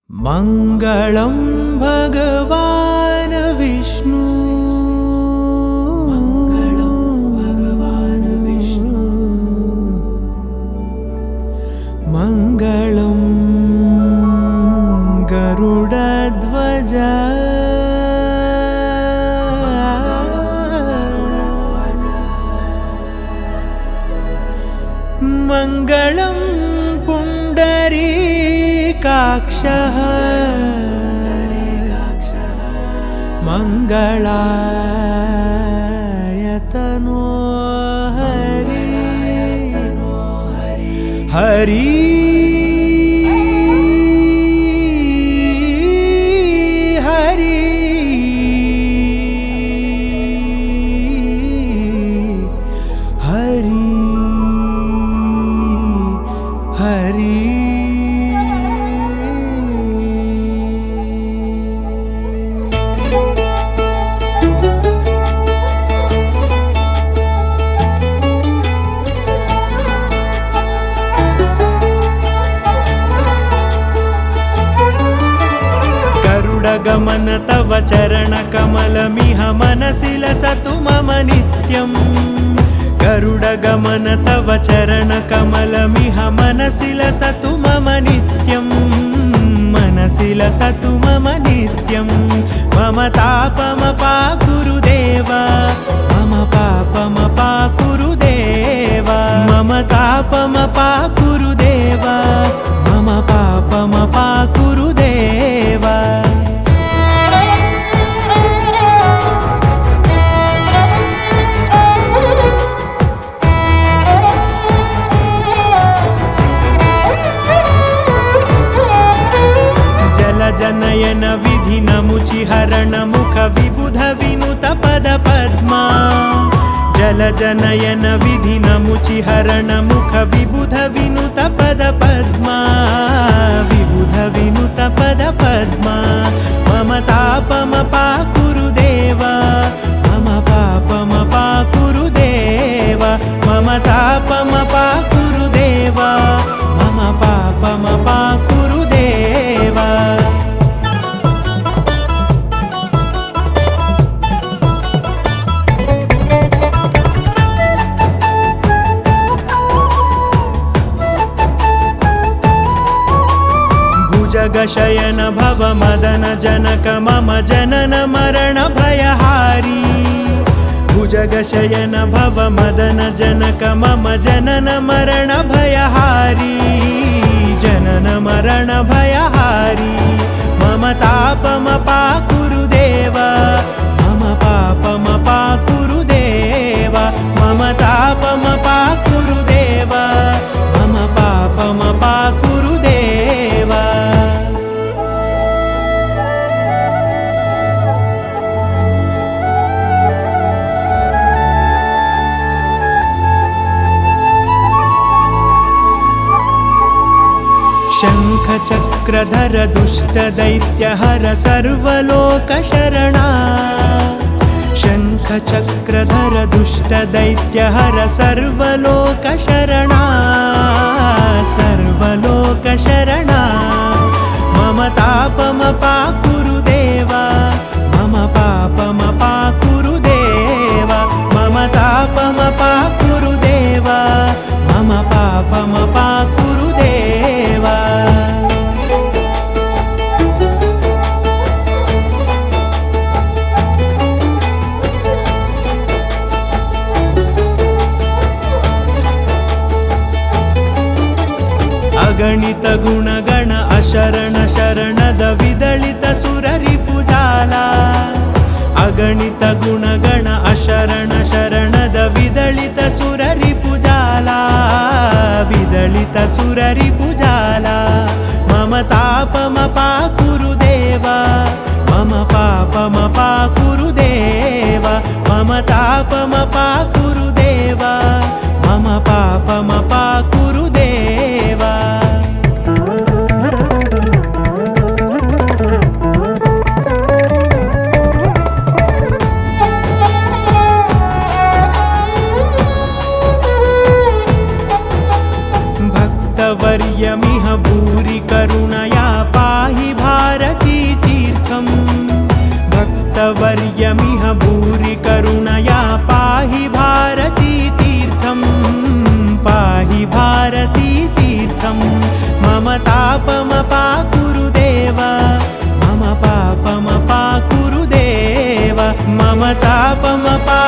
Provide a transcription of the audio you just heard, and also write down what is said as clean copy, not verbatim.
मङ्गलं भगवान् विष्णु मङ्गलं गरुडध्वज मङ्गलं पुण्डरीकाक्षः मङ्गलायतनो हरि हरि हरि हरि हरि गरुडगमन तव चरणकमलमिह मनसि लसतु मम नित्यम् गरुडगमन तव चरणकमलमिह मनसि लसतु मम नित्यम् मनसि लसतु मम नित्यम् मम तापमपाकुरु देव मम पापमपाकुरु देव मम तापमपाकुरु देव मम पापमपाकुरु देव जनयन विधिनमुचिहरण मुख विबुध विनुत पद पद्मा जल जनयन विधिनमुचिहरण मुख विबुध विनुत पद पद्मा विबुध विनुत पद पद्मा मम तापमपाकुरु देव मम पापमपाकुरु देव मम तापमपाकुरु देव मम पापमपाकुरु देव जगशयन भव मदन जनक मम जनन मरण भयहारी भुजगशयन भव मदन जनक मम जनन मरण भयहारी जनन मरण भयहारी मम तापमपाकुरु देव मम पापमपाकुरु देव मम तापमपाकुरु देव मम पापमपाकुरु देव शङ्खचक्रधर दुष्टदैत्यहर सर्वलोकशरणा शङ्खचक्रधर दुष्टदैत्यहर सर्वलोकशरणा सर्वलोकशरणा मम तापमपाकुरु देव मम पापमपाकुरु देव मम तापमपाकुरु देव मम पापमपाकुरु देव अगणित गुणगण अशरण शरणद विदलित सुररिपुजाला अगणित गुणगण अशरण शरणद विदलित सुररिपुजाला विदलित सुररिपुजाला मम तापमपाकुरु देव मम पापमपाकुरु देव मम तापमपाकुरु देव मम पापमपाकुरु देव भक्तवर्यमिह भूरि करुणया पाहि भरतवर्यमिह भूरि करुणया पाहि भारती तीर्थं पाहि भारती तीर्थं मम तापमपाकुरु देव मम पापमपाकुरु देव मम तापमपा